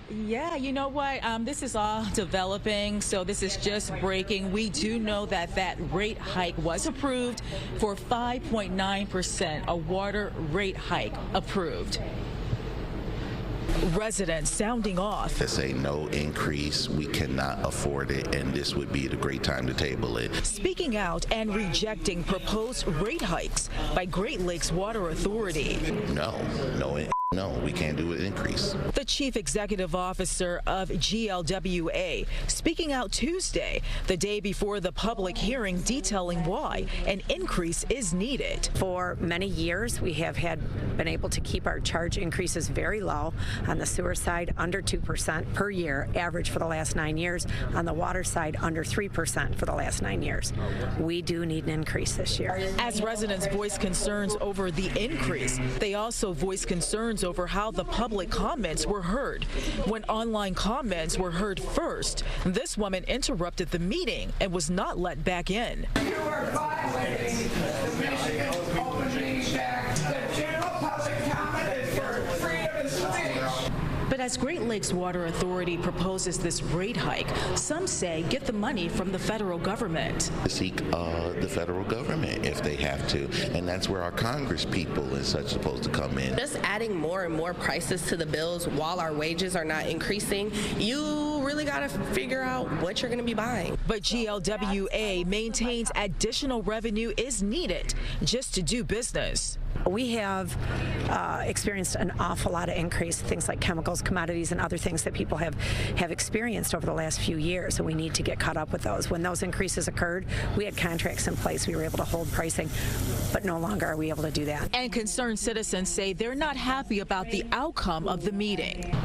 Yeah, you know what? This is all developing, so this is just breaking. We do know that that rate hike was approved for 5.9%, a water rate hike approved. Residents sounding off. To say no increase, we cannot afford it, and this would be the great time to table it. Speaking out and rejecting proposed rate hikes by Great Lakes Water Authority. No, we can't do an increase. The chief executive officer of GLWA speaking out Tuesday, the day before the public hearing, detailing why an increase is needed. For many years, we have been able to keep our charge increases very low. On the sewer side, under 2% per year, average for the last 9 years. On the water side, under 3% for the last 9 years. We do need an increase this year. As residents voice concerns over the increase, they also voice concerns over how the public comments were heard. When online comments were heard first, this woman interrupted the meeting and was not let back in. You are violating the Michigan Open Meetings Act. The general public comment is for freedom of speech. But as Great Lakes Water Authority proposes this rate hike, some say get the money from the federal government. Seek the federal government if they have to, and that's where our Congress people and such supposed to come in. Just adding more and more prices to the bills while our wages are not increasing, you really got to figure out what you're going to be buying. But GLWA maintains additional revenue is needed just to do business. We have experienced an awful lot of increase, things like chemicals, commodities, and other things that people have experienced over the last few years, and we need to get caught up with those. When those increases occurred, we had contracts in place. We were able to hold pricing, but no longer are we able to do that. And concerned citizens say they're not happy about the outcome of the meeting.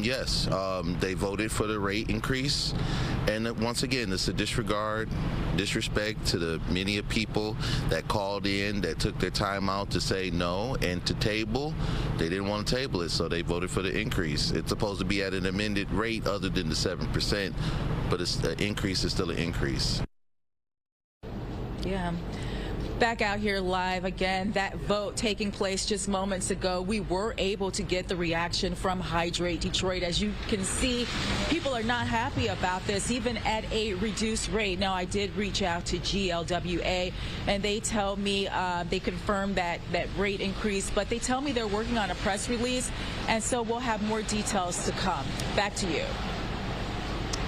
Yes, they voted for the rate increase, and once again, it's a disrespect to the many of people that called in, that took their time out to say no and to table. They didn't want to table it, so they voted for the increase. It's supposed to be at an amended rate other than the 7%, but the increase is still an increase. Yeah. Back out here live again, that vote taking place just moments ago. We were able to get the reaction from Hydrate Detroit. As you can see, people are not happy about this, even at a reduced rate. Now, I did reach out to GLWA, and they tell me they confirmed that rate increase, but they tell me they're working on a press release, and so we'll have more details to come. Back to you.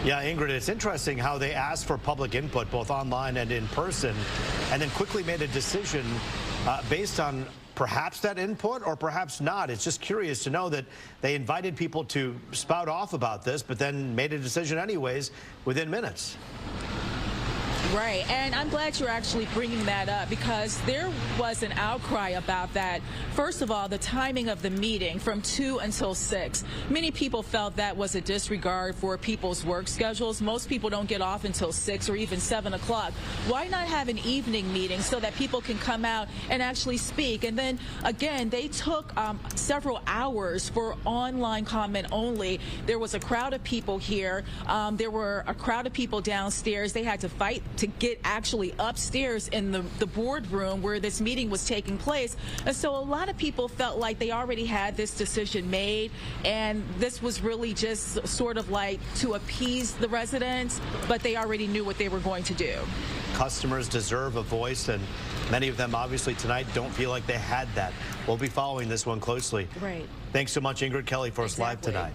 Yeah, Ingrid, it's interesting how they asked for public input, both online and in person, and then quickly made a decision based on perhaps that input or perhaps not. It's just curious to know that they invited people to spout off about this, but then made a decision anyways within minutes. Right, and I'm glad you're actually bringing that up because there was an outcry about that. First of all, the timing of the meeting from 2 until 6. Many people felt that was a disregard for people's work schedules. Most people don't get off until 6 or even 7 o'clock. Why not have an evening meeting so that people can come out and actually speak? And then, again, they took several hours for online comment only. There was a crowd of people here. There were a crowd of people downstairs. They had to fight to get actually upstairs in the boardroom where this meeting was taking place. And so a lot of people felt like they already had this decision made, and this was really just sort of like to appease the residents, but they already knew what they were going to do. Customers deserve a voice, and many of them obviously tonight don't feel like they had that. We'll be following this one closely. Right. Thanks so much, Ingrid Kelly, for us live tonight.